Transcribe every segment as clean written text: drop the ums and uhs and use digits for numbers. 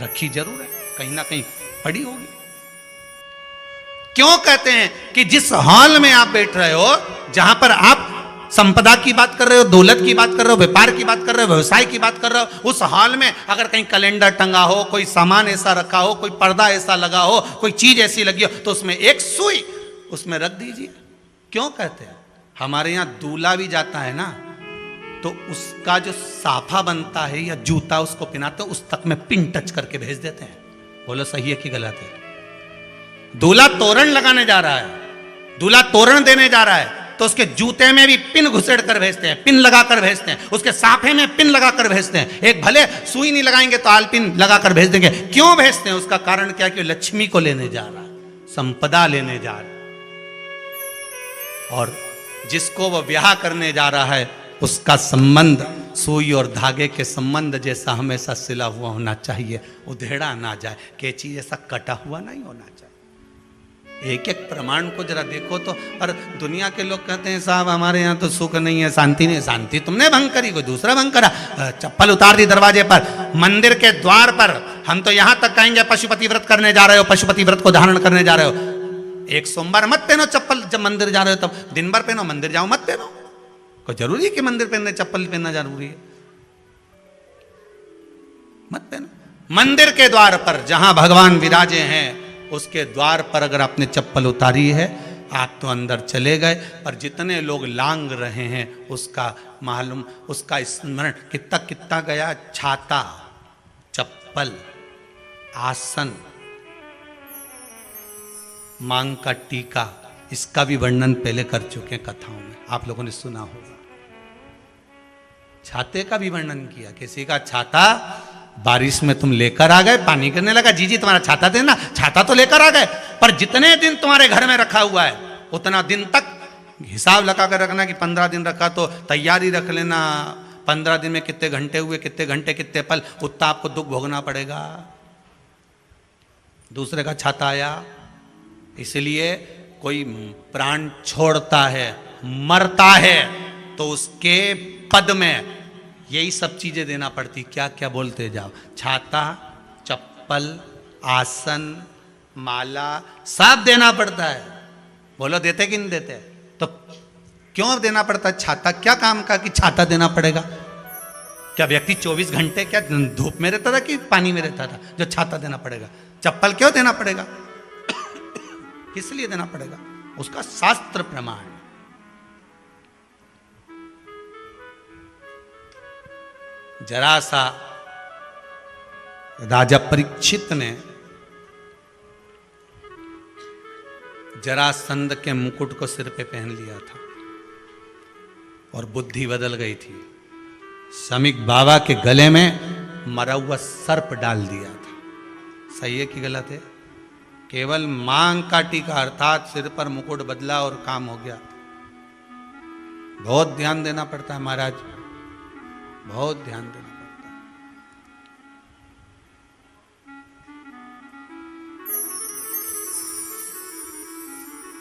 रखी जरूर है, कहीं ना कहीं पड़ी होगी। क्यों कहते हैं कि जिस हॉल में आप बैठ रहे हो, जहां पर आप संपदा की बात कर रहे हो, दौलत की बात कर रहे हो, व्यापार की बात कर रहे हो, व्यवसाय की बात कर रहे हो, उस हॉल में अगर कहीं कैलेंडर टंगा हो, कोई सामान ऐसा रखा हो, कोई पर्दा ऐसा लगा हो, कोई चीज ऐसी लगी हो, तो उसमें एक सुई उसमें रख दीजिए। क्यों कहते हैं? हमारे यहां दूल्हा भी जाता है ना, तो उसका जो साफा बनता है या जूता उसको पहनाते हैं, उस तक में पिन टच करके भेज देते हैं। बोलो सही है कि गलत है? दूल्हा तोरण लगाने जा रहा है, दूल्हा तोरण देने जा रहा है, तो उसके जूते में भी पिन घुसेड़ कर भेजते हैं, पिन लगाकर भेजते हैं, उसके साफे में पिन लगाकर भेजते हैं। एक भले सुई नहीं लगाएंगे तो आलपिन लगाकर भेज देंगे। क्यों भेजते हैं? उसका कारण क्या? कि लक्ष्मी को लेने जा रहा है, संपदा लेने जा रहा है, और जिसको वो ब्याह करने जा रहा है उसका संबंध सुई और धागे के संबंध जैसा हमेशा सिला हुआ होना चाहिए, उधेड़ा ना जाए, कैंची जैसा कटा हुआ नहीं होना चाहिए। एक एक प्रमाण को जरा देखो तो। और दुनिया के लोग कहते हैं साहब हमारे यहाँ तो सुख नहीं है, शांति नहीं। शांति तुमने भंग करी, कोई दूसरा भंग करा। चप्पल उतार दी दरवाजे पर, मंदिर के द्वार पर। हम तो यहाँ तक कहेंगे पशुपति व्रत करने जा रहे हो, पशुपति व्रत को धारण करने जा रहे हो, एक सोमवार मत पहनो चप्पल। जब मंदिर जा रहे हो तब दिन भर पहनो, मंदिर जाओ मत पहनो। कोई जरूरी है कि मंदिर पहनने चप्पल पहनना जरूरी है? मत पहनो। मंदिर के द्वार पर जहां भगवान विराजे हैं उसके द्वार पर अगर आपने चप्पल उतारी है, आप तो अंदर चले गए। पर जितने लोग लांग रहे हैं उसका मालूम, उसका स्मरण कितना कितना गया। छाता, चप्पल, आसन, मांग का टीका, इसका भी वर्णन पहले कर चुके हैं कथाओं में, आप लोगों ने सुना होगा। छाते का भी वर्णन किया। किसी का छाता बारिश में तुम लेकर आ गए, पानी गिरने लगा, जी तुम्हारा छाता देना। छाता तो लेकर आ गए, पर जितने दिन तुम्हारे घर में रखा हुआ है उतना दिन तक हिसाब लगा कर रखना कि 15 दिन रखा तो तैयारी रख लेना। 15 दिन में कितने घंटे हुए, कितने घंटे कितने पल, उतना आपको दुख भोगना पड़ेगा। दूसरे का छाता आया, इसलिए कोई प्राण छोड़ता है, मरता है, तो उसके पद में यही सब चीजें देना पड़ती। क्या क्या बोलते जाओ। छाता, चप्पल, आसन, माला, सब देना पड़ता है। बोलो देते कि नहीं देते? तो क्यों देना पड़ता है? छाता क्या काम का कि छाता देना पड़ेगा? क्या व्यक्ति 24 घंटे क्या धूप में रहता था कि पानी में रहता था जो छाता देना पड़ेगा? चप्पल क्यों देना पड़ेगा? किस लिए देना पड़ेगा? उसका शास्त्र प्रमाण। जरा सा राजा परीक्षित ने जरासंध के मुकुट को सिर पे पहन लिया था और बुद्धि बदल गई थी। समीक बाबा के गले में मरा हुआ सर्प डाल दिया था। सही है कि गलत है? केवल मांग का टीका अर्थात सिर पर मुकुट बदला और काम हो गया। बहुत ध्यान देना पड़ता है महाराज, बहुत ध्यान देना पड़ता है।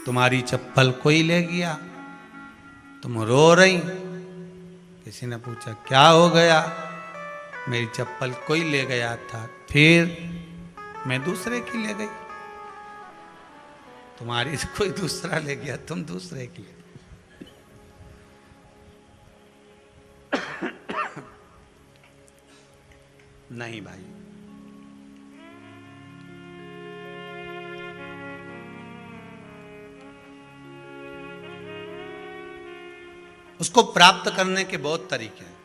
तुम्हारी चप्पल कोई ले गया, तुम रो रही, किसी ने पूछा क्या हो गया? मेरी चप्पल कोई ले गया था, फिर मैं दूसरे की ले गई। तुम्हारी कोई दूसरा ले गया, तुम दूसरे की ले। नहीं भाई, उसको प्राप्त करने के बहुत तरीके हैं।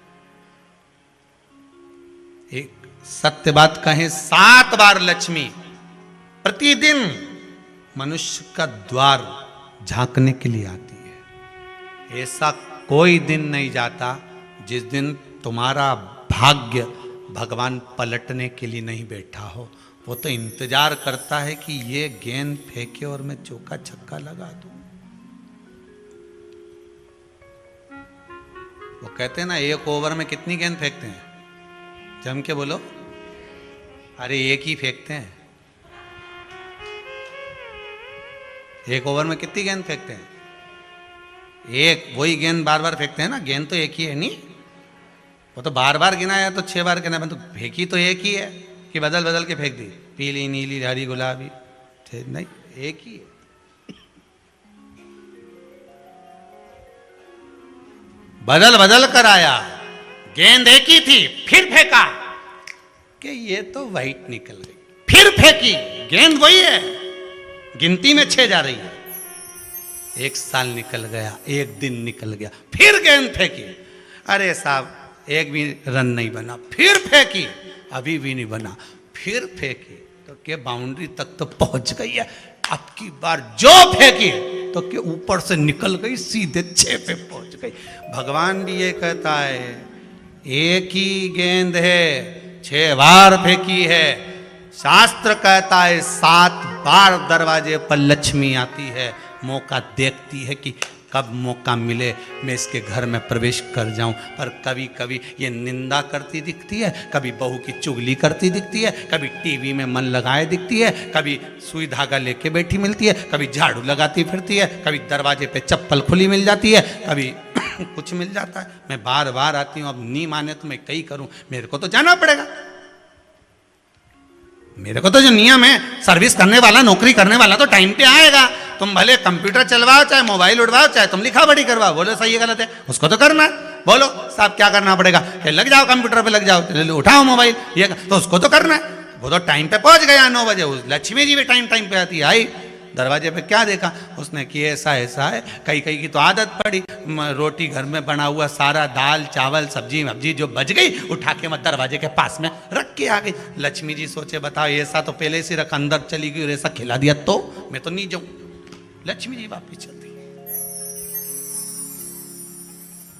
एक सत्य बात कहें, 7 बार लक्ष्मी प्रतिदिन मनुष्य का द्वार झांकने के लिए आती है। ऐसा कोई दिन नहीं जाता जिस दिन तुम्हारा भाग्य भगवान पलटने के लिए नहीं बैठा हो। वो तो इंतजार करता है कि ये गेंद फेंके और मैं चौका छक्का लगा दूं। वो कहते हैं ना, एक ओवर में कितनी गेंद फेंकते हैं? जम के बोलो। अरे एक ही फेंकते हैं। एक ओवर में कितनी गेंद फेंकते हैं? एक। वही गेंद बार बार फेंकते हैं ना, गेंद तो एक ही है नहीं। वो तो बार बार गिना है तो 6 बार गिना है, तो फेंकी तो एक ही है। कि बदल बदल के फेंक दी, पीली नीली हरी गुलाबी? नहीं, एक ही है। बदल बदल कर आया, गेंद एक ही थी, फिर फेंका कि ये तो वाइट निकल गई, फिर फेंकी, गेंद वही है, गिनती में 6 जा रही है। 1 साल निकल गया, 1 दिन निकल गया, फिर गेंद फेंकी, अरे साहब एक भी रन नहीं बना, फिर फेंकी, अभी भी नहीं बना, फिर फेंकी तो के बाउंड्री तक तो पहुंच गई है, अब की बार जो फेंकी तो के ऊपर से निकल गई, सीधे 6 पे पहुंच गई। भगवान भी ये कहता है, एक ही गेंद है, 6 बार फेंकी है। शास्त्र कहता है 7 बार दरवाजे पर लक्ष्मी आती है, मौका देखती है कि कब मौका मिले मैं इसके घर में प्रवेश कर जाऊं। पर कभी कभी ये निंदा करती दिखती है, कभी बहू की चुगली करती दिखती है, कभी टीवी में मन लगाए दिखती है, कभी सुई धागा लेके बैठी मिलती है, कभी झाड़ू लगाती फिरती है, कभी दरवाजे पे चप्पल खुली मिल जाती है, कभी कुछ मिल जाता है। मैं बार बार आती हूँ, अब नहीं माने तो मैं कई करूं, मेरे को तो जाना पड़ेगा। मेरे को तो जो नियम है, सर्विस करने वाला, नौकरी करने वाला तो टाइम पे आएगा। तुम भले कंप्यूटर चलवाओ, चाहे मोबाइल उड़वाओ, चाहे तुम लिखा पढ़ी करवाओ, बोलो सही है गलत है, उसको तो करना है। बोलो साहब क्या करना पड़ेगा, लग जाओ कंप्यूटर पे, लग जाओ, उठाओ मोबाइल, ये तो उसको तो करना है। वो तो टाइम पे पहुंच गया 9 बजे, लक्ष्मी जी भी टाइम पे आती है। आई दरवाजे पे क्या देखा उसने कि ऐसा ऐसा है, कई कई की तो आदत पड़ी, रोटी घर में बना हुआ सारा दाल चावल सब्जी वब्जी जो बच गई उठा के मैं दरवाजे के पास में रख के आ गई। लक्ष्मी जी सोचे बताओ, ऐसा तो पहले से रख, अंदर चली गई और ऐसा खिला दिया तो मैं तो नहीं जाऊं। लक्ष्मी जी वापिस चलती।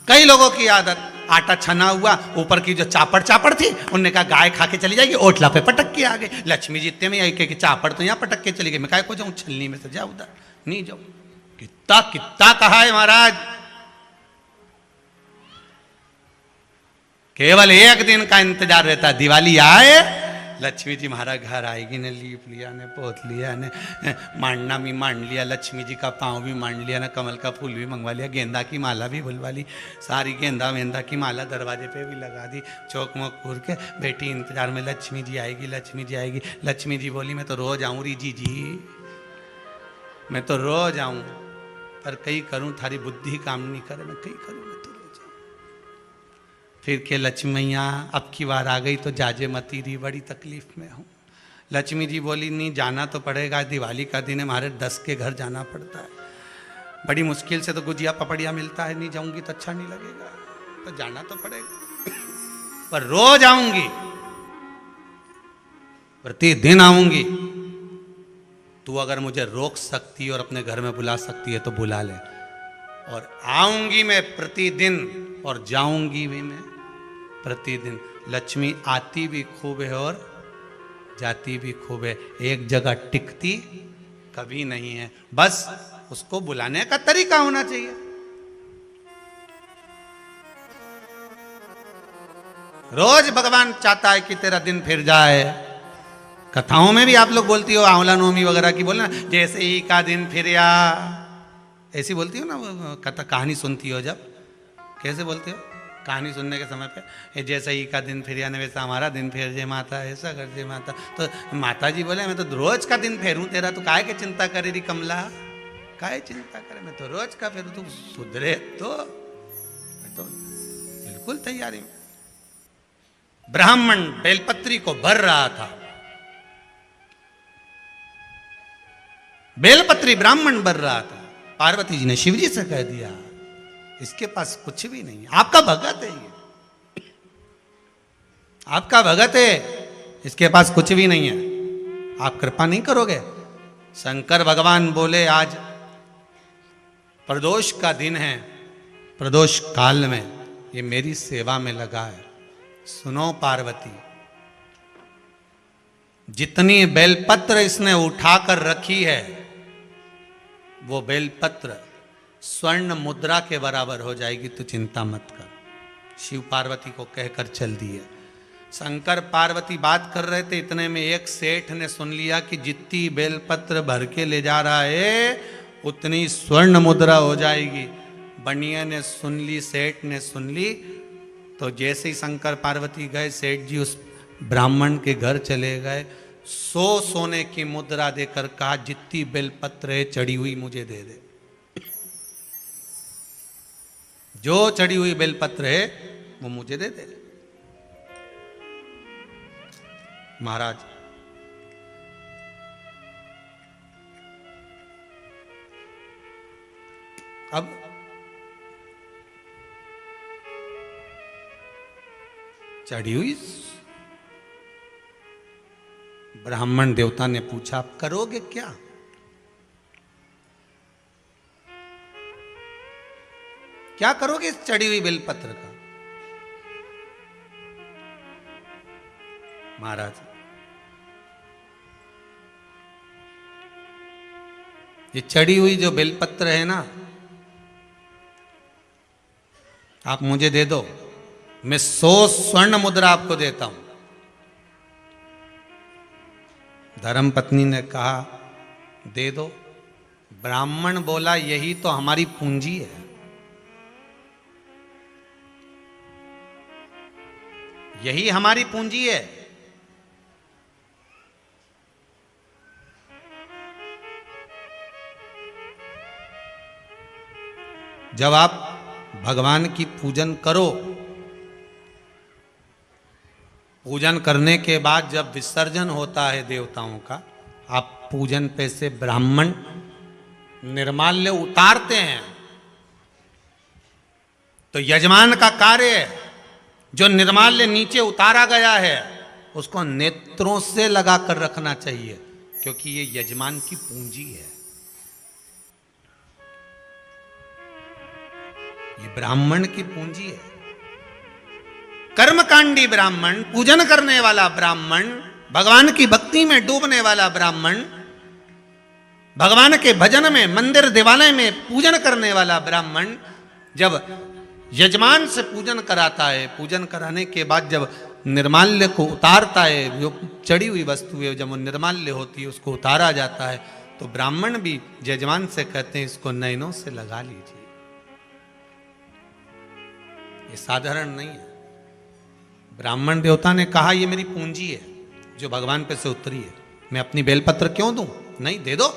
कई लोगों की आदत, आटा छना हुआ, ऊपर की जो चापड़ थी, उनने कहा गाय खा के चली जाएगी, ओटला पे पटक के आ गए। लक्ष्मी जी इतने में आई कि चापड़ तो यहाँ पटक के चली गई, मैं काय को जाऊं, छलनी में से जा उधर, नहीं जाऊं। कितना कितना कहा है महाराज, केवल 1 दिन का इंतजार रहता है, दिवाली आए लक्ष्मी जी हमारा घर आएगी ने, लीप लिया ने, पोत लिया ने, मांडना भी मांड लिया, लक्ष्मी जी का पाँव भी मांड लिया ना, कमल का फूल भी मंगवा लिया, गेंदा की माला भी बुलवा ली, सारी गेंदा वेंदा की माला दरवाजे पे भी लगा दी, चौक मोक पूर के बेटी इंतजार में, लक्ष्मी जी आएगी, लक्ष्मी जी आएगी। लक्ष्मी जी बोली मैं तो रोज आऊँ री जी, मैं तो रोज आऊँ, पर कई करूँ थारी बुद्धि काम नहीं करे, मैं कई करूँ, मैं तो रोज आऊँ। फिर के लक्ष्मी मैया अब की बार आ गई तो जाजे मती रही, बड़ी तकलीफ में हूँ। लक्ष्मी जी बोली नहीं जाना तो पड़ेगा, दिवाली का दिन है, हमारे 10 के घर जाना पड़ता है, बड़ी मुश्किल से तो गुजिया पपड़िया मिलता है, नहीं जाऊंगी तो अच्छा नहीं लगेगा, तो जाना तो पड़ेगा, पर रोज आऊंगी, प्रतिदिन आऊंगी। तू अगर मुझे रोक सकती है और अपने घर में बुला सकती है तो बुला ले, और आऊंगी मैं प्रतिदिन और जाऊंगी भी मैं प्रतिदिन। लक्ष्मी आती भी खूब है और जाती भी खूब है, एक जगह टिकती कभी नहीं है, बस उसको बुलाने का तरीका होना चाहिए। रोज भगवान चाहता है कि तेरा दिन फिर जाए। कथाओं में भी आप लोग बोलती हो, आंवला नवमी वगैरह की बोलना, जैसे ही का दिन फिर या, ऐसी बोलती हो ना, कथा कहानी सुनती हो जब, कैसे बोलते हो कहानी सुनने के समय पे, जैसे ही का दिन फिर यानी वैसा हमारा दिन फेर जे माता, ऐसा कर जे माता। तो माता जी बोले मैं तो रोज का दिन फेरूं तेरा, तो काहे के चिंता करे री कमला, काहे चिंता करे, मैं तो रोज का फेरू, तू सुधरे तो मैं तो बिल्कुल तैयारी में। ब्राह्मण बेलपत्री को भर रहा था, बेलपत्री ब्राह्मण भर रहा था, पार्वती जी ने शिव जी से कह दिया इसके पास कुछ भी नहीं है, आपका भगत है ये, आपका भगत है, इसके पास कुछ भी नहीं है, आप कृपा नहीं करोगे। शंकर भगवान बोले आज प्रदोष का दिन है, प्रदोष काल में ये मेरी सेवा में लगा है। सुनो पार्वती, जितनी बेलपत्र इसने उठाकर रखी है वो बेलपत्र स्वर्ण मुद्रा के बराबर हो जाएगी, तो चिंता मत कर। शिव पार्वती को कहकर चल दिए। शंकर पार्वती बात कर रहे थे, इतने में एक सेठ ने सुन लिया कि जितनी बेलपत्र भर के ले जा रहा है उतनी स्वर्ण मुद्रा हो जाएगी। बनिया ने सुन ली, सेठ ने सुन ली, तो जैसे ही शंकर पार्वती गए, सेठ जी उस ब्राह्मण के घर चले गए, 100 सोने की मुद्रा देकर कहा जितनी बेलपत्र है चढ़ी हुई मुझे दे दे। जो चढ़ी हुई बेलपत्र है वो मुझे दे दे। महाराज अब चढ़ी हुई ब्राह्मण देवता ने पूछा आप करोगे क्या? क्या करोगे इस चढ़ी हुई बेलपत्र का? महाराज ये चढ़ी हुई जो बेलपत्र है ना, आप मुझे दे दो, मैं 100 स्वर्ण मुद्रा आपको देता हूं। धर्मपत्नी ने कहा दे दो। ब्राह्मण बोला यही तो हमारी पूंजी है, यही हमारी पूंजी है। जब आप भगवान की पूजन करो, पूजन करने के बाद जब विसर्जन होता है देवताओं का, आप पूजन पे से ब्राह्मण निर्माल्य उतारते हैं, तो यजमान का कार्य है जो निर्माल्य नीचे उतारा गया है उसको नेत्रों से लगाकर रखना चाहिए, क्योंकि ये यजमान की पूंजी है। ये ब्राह्मण की पूंजी है। कर्मकांडी ब्राह्मण, पूजन करने वाला ब्राह्मण, भगवान की भक्ति में डूबने वाला ब्राह्मण, भगवान के भजन में मंदिर देवालय में पूजन करने वाला ब्राह्मण जब यजमान से पूजन कराता है, पूजन कराने के बाद जब निर्माल्य को उतारता है, जो चढ़ी हुई वस्तु है जब वो निर्माल्य होती है उसको उतारा जाता है, तो ब्राह्मण भी यजमान से कहते हैं इसको नयनों से लगा लीजिए। ये साधारण नहीं है। ब्राह्मण देवता ने कहा ये मेरी पूंजी है जो भगवान पे से उतरी है, मैं अपनी बेलपत्र क्यों दूं? नहीं, दे दो।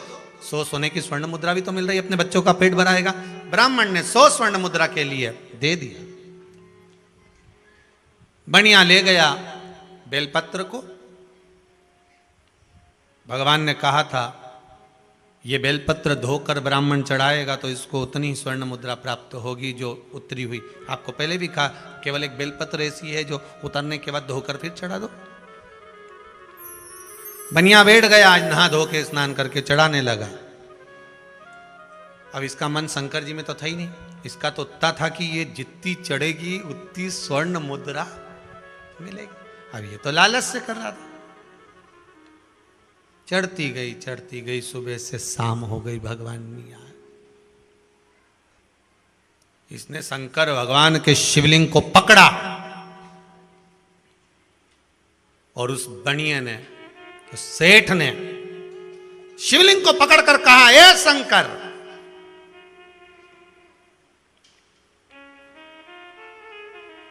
100 सोने की स्वर्ण मुद्रा भी तो मिल रही है, अपने बच्चों का पेट भराएगा। ब्राह्मण ने 100 स्वर्ण मुद्रा के लिए दे दिया। बनिया ले गया बेलपत्र को। भगवान ने कहा था ये बेलपत्र धोकर ब्राह्मण चढ़ाएगा तो इसको उतनी ही स्वर्ण मुद्रा प्राप्त होगी जो उतरी हुई। आपको पहले भी कहा केवल एक बेलपत्र ऐसी है जो उतरने के बाद धोकर फिर चढ़ा दो। बनिया बैठ गया, आज नहा धो के स्नान करके चढ़ाने लगा। अब इसका मन शंकर जी में तो था ही नहीं, इसका तो उतना था कि ये जितनी चढ़ेगी उतनी स्वर्ण मुद्रा मिलेगी। अब ये तो लालच से कर रहा था। चढ़ती गई, सुबह से शाम हो गई, भगवान नहीं आए। इसने शंकर भगवान के शिवलिंग को पकड़ा और उस बनिए ने, तो सेठ ने शिवलिंग को पकड़कर कहा ए शंकर,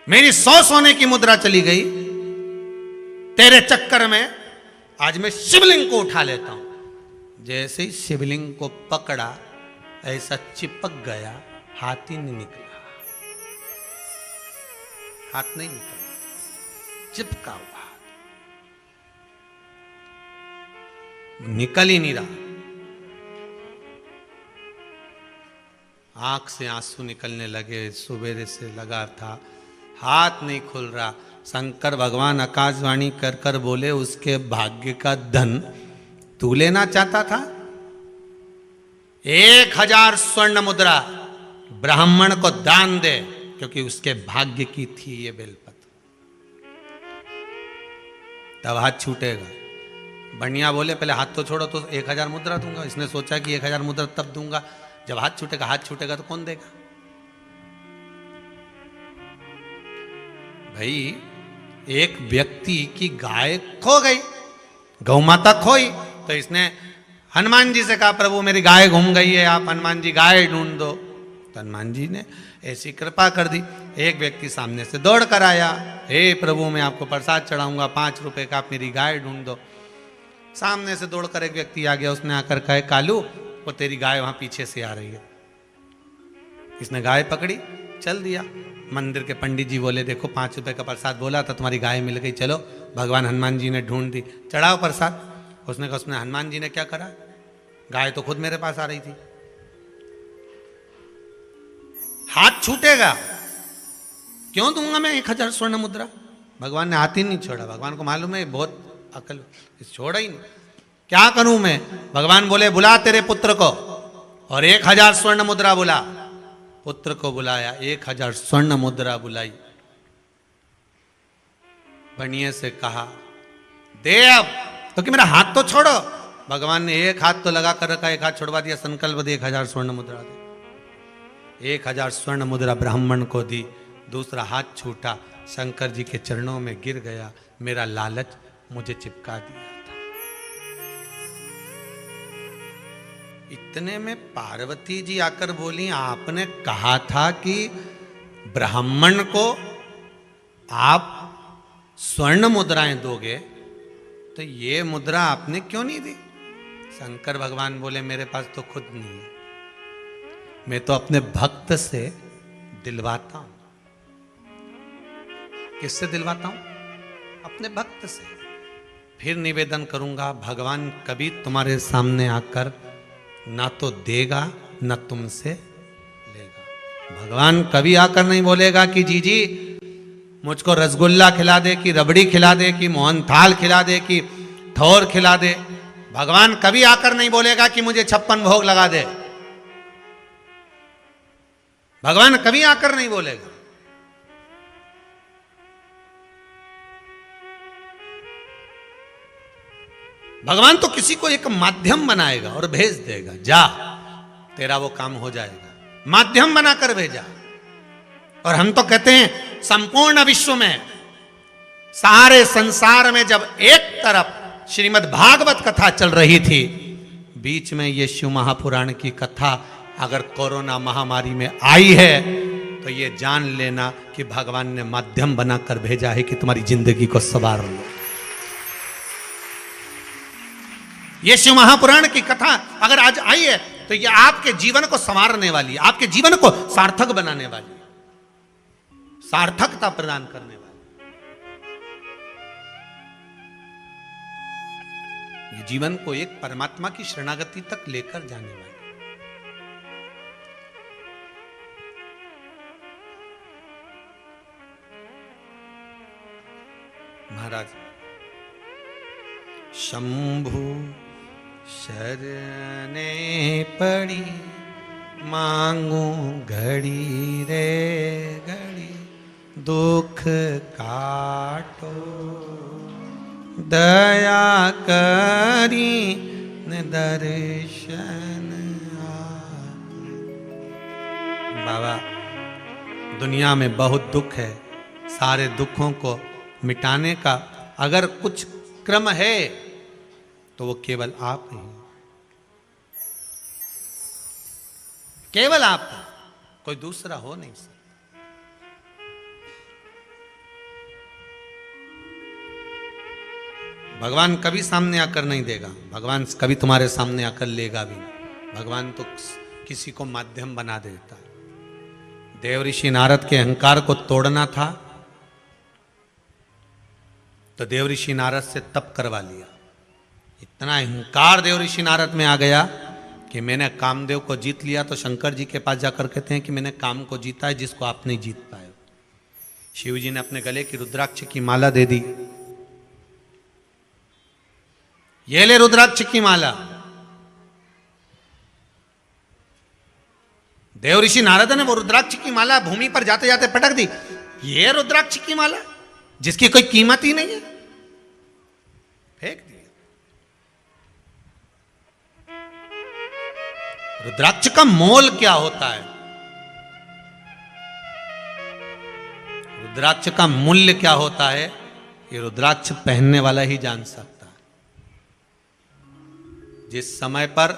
मेरी 100 सोने की मुद्रा चली गई, तेरे चक्कर में आज मैं शिवलिंग को उठा लेता हूं। जैसे ही शिवलिंग को पकड़ा ऐसा चिपक गया, हाथ ही नहीं निकला। हाथ नहीं निकला, चिपका हुआ, निकल ही नहीं रहा। आंख से आंसू निकलने लगे, सुबेरे से लगा था, हाथ नहीं खुल रहा। शंकर भगवान आकाशवाणी कर कर बोले उसके भाग्य का धन तू लेना चाहता था। 1000 स्वर्ण मुद्रा ब्राह्मण को दान दे, क्योंकि उसके भाग्य की थी ये बेलपत्र। तब हाथ छूटेगा। बनिया बोले पहले हाथ तो छोड़ो, तो 1000 मुद्रा दूंगा। इसने सोचा कि 1000 मुद्रा तब दूंगा जब हाथ छूटेगा। हाथ छूटेगा तो कौन देगा? भाई एक व्यक्ति की गाय खो गई, गौ माता खोई, तो इसने हनुमान जी से कहा प्रभु मेरी गाय घूम गई है, आप हनुमान जी गाय ढूंढ दो। तो हनुमान जी ने ऐसी कृपा कर दी। एक व्यक्ति सामने से दौड़ कर आया, हे प्रभु मैं आपको प्रसाद चढ़ाऊंगा, 5 रुपए का आप मेरी गाय ढूंढ दो। सामने से दौड़कर एक व्यक्ति आ गया, उसने आकर कहे कालू वो तेरी गाय वहां पीछे से आ रही है। इसने गाय पकड़ी, चल दिया। मंदिर के पंडित जी बोले देखो 5 रुपए का प्रसाद बोला था, तुम्हारी गाय मिल गई, चलो। भगवान हनुमान जी ने ढूंढ दी, चढ़ाओ प्रसाद। उसने कहा उसने हनुमान जी ने क्या करा, गाय तो खुद मेरे पास आ रही थी। हाथ छूटेगा, क्यों दूंगा मैं 1000 स्वर्ण मुद्रा। भगवान ने हाथ ही नहीं छोड़ा। भगवान को मालूम है बहुत अकल, छोड़ा ही नहीं। क्या करूं मैं। भगवान बोले बुला तेरे पुत्र को, और 1000 स्वर्ण मुद्रा बुला। पुत्र को बुलाया, 1000 स्वर्ण मुद्रा बुलाई। बनिए से कहा दे अब, तो कि मेरा हाथ तो छोड़ो। भगवान ने एक हाथ तो लगा कर रखा, एक हाथ छोड़वा दिया, संकल्प दे 1000 स्वर्ण मुद्रा दे। 1000 स्वर्ण मुद्रा ब्राह्मण को दी, दूसरा हाथ छूटा, शंकर जी के चरणों में गिर गया। मेरा लालच मुझे चिपका दिया था। इतने में पार्वती जी आकर बोली आपने कहा था कि ब्राह्मण को आप स्वर्ण मुद्राएं दोगे, तो ये मुद्रा आपने क्यों नहीं दी। शंकर भगवान बोले मेरे पास तो खुद नहीं है, मैं तो अपने भक्त से दिलवाता हूं। किससे दिलवाता हूं, अपने भक्त से। फिर निवेदन करूंगा भगवान कभी तुम्हारे सामने आकर ना तो देगा ना तुमसे लेगा। भगवान कभी आकर नहीं बोलेगा कि जी मुझको रसगुल्ला खिला दे, कि रबड़ी खिला दे, कि मोहनथाल खिला दे, कि थोर खिला दे। भगवान कभी आकर नहीं बोलेगा कि मुझे 56 भोग लगा दे। भगवान कभी आकर नहीं बोलेगा। भगवान तो किसी को एक माध्यम बनाएगा और भेज देगा, जा तेरा वो काम हो जाएगा। माध्यम बनाकर भेजा। और हम तो कहते हैं संपूर्ण विश्व में, सारे संसार में जब एक तरफ श्रीमद् भागवत कथा चल रही थी, बीच में ये शिव महापुराण की कथा अगर कोरोना महामारी में आई है, तो ये जान लेना कि भगवान ने माध्यम बनाकर भेजा है कि तुम्हारी जिंदगी को संवार लो। ये शिव महापुराण की कथा अगर आज आई है, तो ये आपके जीवन को संवारने वाली है, आपके जीवन को सार्थक बनाने वाली है, सार्थकता प्रदान करने वाली। ये जीवन को एक परमात्मा की शरणागति तक लेकर जाने वाली। महाराज शंभु शरणे पड़ी, मांगू घड़ी रे घड़ी, दुख काटो दया करी न दर्शन बाबा। दुनिया में बहुत दुख है, सारे दुखों को मिटाने का अगर कुछ क्रम है तो वो केवल आप ही, केवल आप, कोई दूसरा हो नहीं सकता। भगवान कभी सामने आकर नहीं देगा, भगवान कभी तुम्हारे सामने आकर लेगा भी नहीं। भगवान तो किसी को माध्यम बना देता है। देव ऋषि नारद के अहंकार को तोड़ना था, तो देव ऋषि नारद से तप करवा लिया। इतना अहंकार देव ऋषि नारद में आ गया कि मैंने कामदेव को जीत लिया। तो शंकर जी के पास जाकर कहते हैं कि मैंने काम को जीता है जिसको आप नहीं जीत पाए। शिव जी ने अपने गले की रुद्राक्ष की माला दे दी, ये ले रुद्राक्ष की माला। देव ऋषि नारद ने वो रुद्राक्ष की माला भूमि पर जाते जाते पटक दी। ये रुद्राक्ष की माला जिसकी कोई कीमत ही नहीं है, फेंक दिया। रुद्राक्ष का मोल क्या होता है, रुद्राक्ष का मूल्य क्या होता है, ये रुद्राक्ष पहनने वाला ही जान सकता है। जिस समय पर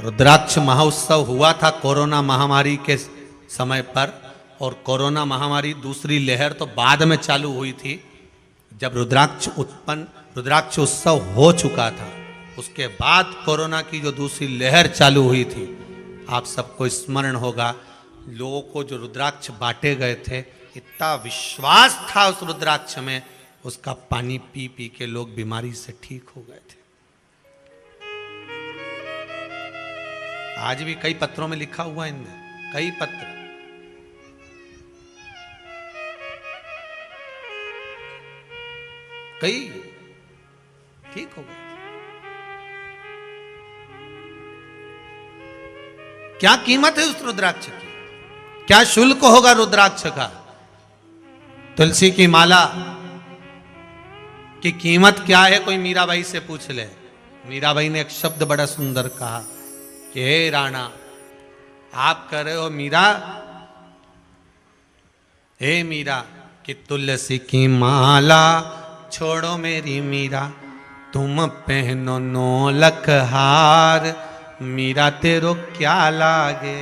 रुद्राक्ष महोत्सव हुआ था कोरोना महामारी के समय पर, और कोरोना महामारी दूसरी लहर तो बाद में चालू हुई थी। जब रुद्राक्ष उत्सव हो चुका था, उसके बाद कोरोना की जो दूसरी लहर चालू हुई थी, आप सबको स्मरण होगा, लोगों को जो रुद्राक्ष बांटे गए थे, इतना विश्वास था उस रुद्राक्ष में, उसका पानी पी पी के लोग बीमारी से ठीक हो गए थे। आज भी कई पत्रों में लिखा हुआ है, इनमें कई पत्र, कई ठीक हो गए। क्या कीमत है उस रुद्राक्ष की, क्या शुल्क होगा रुद्राक्ष का? तुलसी की माला की कीमत क्या है, कोई मीराबाई से पूछ ले। मीराबाई ने एक शब्द बड़ा सुंदर कहा कि हे राणा, आप कह रहे हो मीरा, हे मीरा, कि तुलसी की माला छोड़ो मेरी मीरा, तुम पहनो नौलख हार, मीरा तेरो क्या लागे,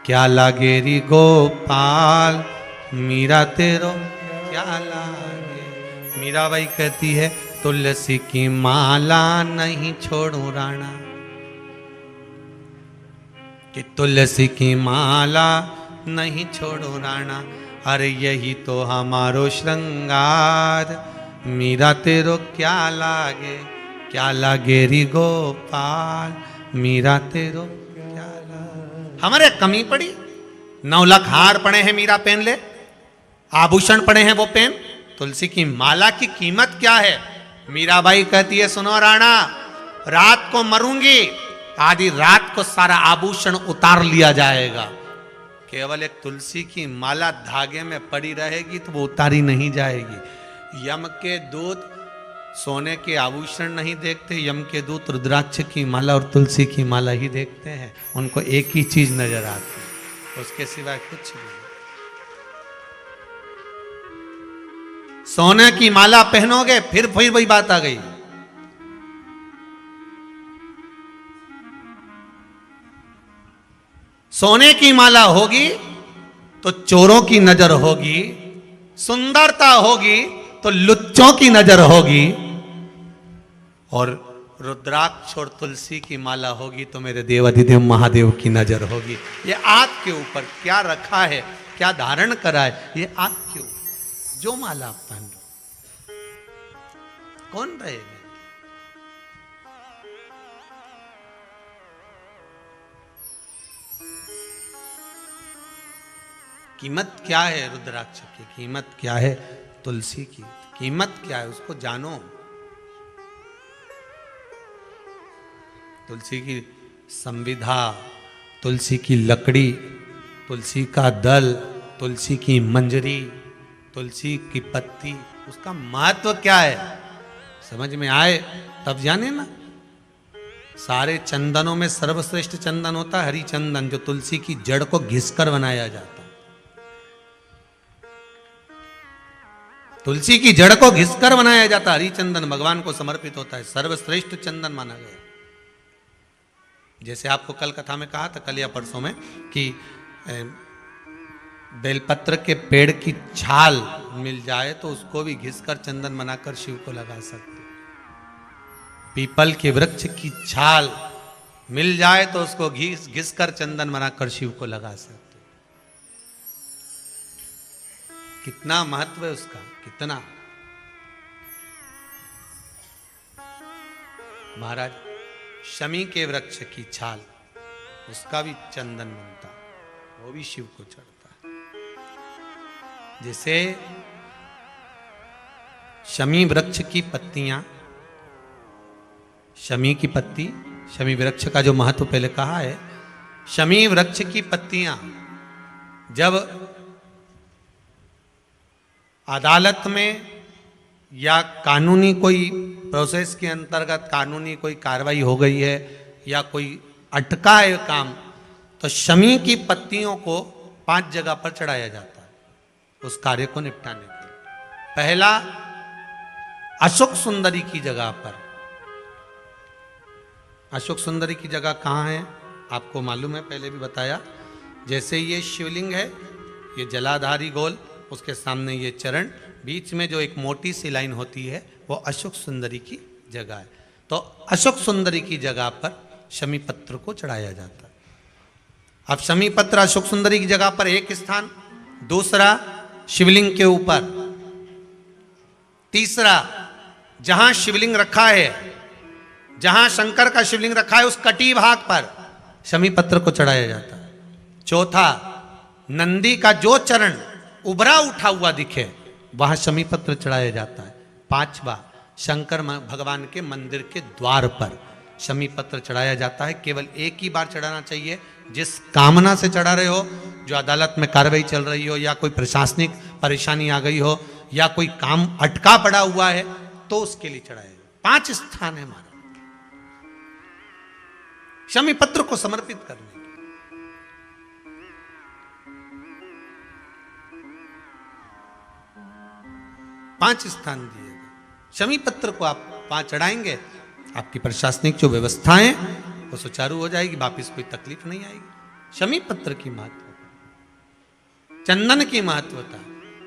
क्या लागे री गोपाल, मीरा तेरो क्या लागे। मीराबाई कहती है तुलसी की माला नहीं छोड़ू राणा, कि तुलसी की माला नहीं छोड़ो राणा, अरे यही तो हमारो श्रृंगार, मीरा तेरो क्या लागे री गोपाल, मीरा तेरो क्या लागे। हमारे कमी पड़ी, 9 लाख हार पड़े हैं, मीरा पहन ले, आभूषण पड़े हैं वो पहन, तुलसी की माला की कीमत क्या है? मीराबाई कहती है सुनो राणा, रात को मरूंगी, आधी रात को सारा आभूषण उतार लिया जाएगा, केवल एक तुलसी की माला धागे में पड़ी रहेगी तो वो उतारी नहीं जाएगी। यम के दूत सोने के आभूषण नहीं देखते, यम के दूत रुद्राक्ष की माला और तुलसी की माला ही देखते हैं, उनको एक ही चीज नजर आती है, उसके सिवाय कुछ नहीं। सोने की माला पहनोगे फिर वही बात आ गई, सोने की माला होगी तो चोरों की नजर होगी, सुंदरता होगी तो लुच्चों की नजर होगी, और रुद्राक्ष और तुलसी की माला होगी तो मेरे देवाधिदेव महादेव की नजर होगी। ये आंख के ऊपर क्या रखा है, क्या धारण करा है, ये आंख के ऊपर जो माला आप पहन लो, कौन रहेगा? कीमत क्या है रुद्राक्ष की, कीमत क्या है तुलसी की, कीमत क्या है उसको जानो। तुलसी की संविधा, तुलसी की लकड़ी, तुलसी का दल, तुलसी की मंजरी, तुलसी की पत्ती, उसका महत्व क्या है समझ में आए तब जाने ना। सारे चंदनों में सर्वश्रेष्ठ चंदन होता है हरि चंदन, जो तुलसी की जड़ को घिसकर बनाया जाता है। तुलसी की जड़ को घिसकर बनाया जाता है, हरि चंदन भगवान को समर्पित होता है, सर्वश्रेष्ठ चंदन माना गया। जैसे आपको कल कथा में कहा था, कल या परसों में, कि बेलपत्र के पेड़ की छाल मिल जाए तो उसको भी घिसकर चंदन बनाकर शिव को लगा सकते। पीपल के वृक्ष की छाल मिल जाए तो उसको घिसकर चंदन बनाकर शिव को लगा सकते। कितना महत्व है उसका, कितना। महाराज शमी के वृक्ष की छाल, उसका भी चंदन बनता, वो भी शिव को चढ़ता। जैसे शमी वृक्ष की पत्तियां, शमी की पत्ती, शमी वृक्ष का जो महत्व पहले कहा है, शमी वृक्ष की पत्तियां जब अदालत में या कानूनी कोई प्रोसेस के अंतर्गत कानूनी कोई कार्रवाई हो गई है या कोई अटका है काम, तो शमी की पत्तियों को 5 जगह पर चढ़ाया जाता है उस कार्य को निपटाने के लिए। पहला, अशोक सुंदरी की जगह पर। अशोक सुंदरी की जगह कहाँ है? आपको मालूम है, पहले भी बताया, जैसे ये शिवलिंग है, ये जलाधारी गोल, उसके सामने ये चरण, बीच में जो एक मोटी सी लाइन होती है वो अशोक सुंदरी की जगह है। तो अशोक सुंदरी की जगह पर शमी पत्र को चढ़ाया जाता है। अब शमी पत्र अशोक सुंदरी की जगह पर एक स्थान, दूसरा शिवलिंग के ऊपर, तीसरा जहां शिवलिंग रखा है, जहां शंकर का शिवलिंग रखा है उस कटी भाग पर शमी पत्र को चढ़ाया जाता है। चौथा, नंदी का जो चरण उभरा उठा हुआ दिखे वहां शमी पत्र चढ़ाया जाता है। पांचवा, शंकर भगवान के मंदिर के द्वार पर शमी पत्र चढ़ाया जाता है। केवल एक ही बार चढ़ाना चाहिए। जिस कामना से चढ़ा रहे हो, जो अदालत में कार्रवाई चल रही हो, या कोई प्रशासनिक परेशानी आ गई हो, या कोई काम अटका पड़ा हुआ है, तो उसके लिए चढ़ाया। 5 स्थान है हमारा शमी पत्र को समर्पित करने के। 5 स्थान दिए गए। शमी पत्र को आप 5 चढ़ाएंगे, आपकी प्रशासनिक जो व्यवस्थाएं वो सुचारू हो जाएगी, वापिस कोई तकलीफ नहीं आएगी। शमी पत्र की महत्वता, चंदन की महत्वता।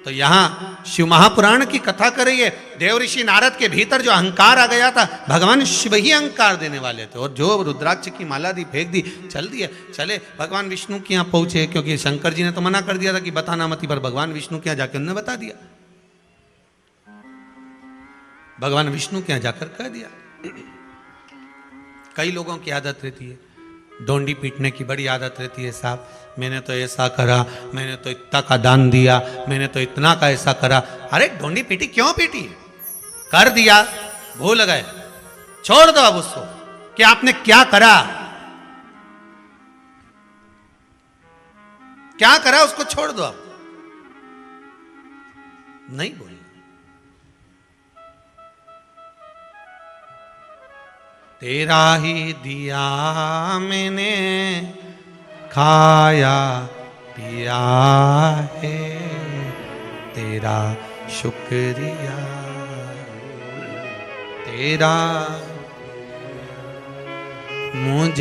तो यहां शिव महापुराण की कथा कर रही है। देव ऋषि नारद के भीतर जो अहंकार आ गया था, भगवान शिव ही अहंकार देने वाले थे, और जो रुद्राक्ष की माला दी, फेंक दी, चल दिया, चले भगवान विष्णु के यहां पहुंचे, क्योंकि शंकर जी ने तो मना कर दिया था कि बताना मती, पर भगवान विष्णु के यहां जाकर उन्होंने बता दिया। भगवान विष्णु के यहां जाकर कह दिया। कई लोगों की आदत रहती है, डोंडी पीटने की बड़ी आदत रहती है। साहब मैंने तो ऐसा करा, मैंने तो इतना का दान दिया, मैंने तो इतना का ऐसा करा। अरे डोंडी पीटी क्यों पीटी? कर दिया, भूल गए, छोड़ दो अब उसको कि आपने क्या करा, क्या करा उसको छोड़ दो, अब नहीं बोल। तेरा ही दिया मैंने, खाया पिया है, तेरा शुक्रिया, तेरा मुझे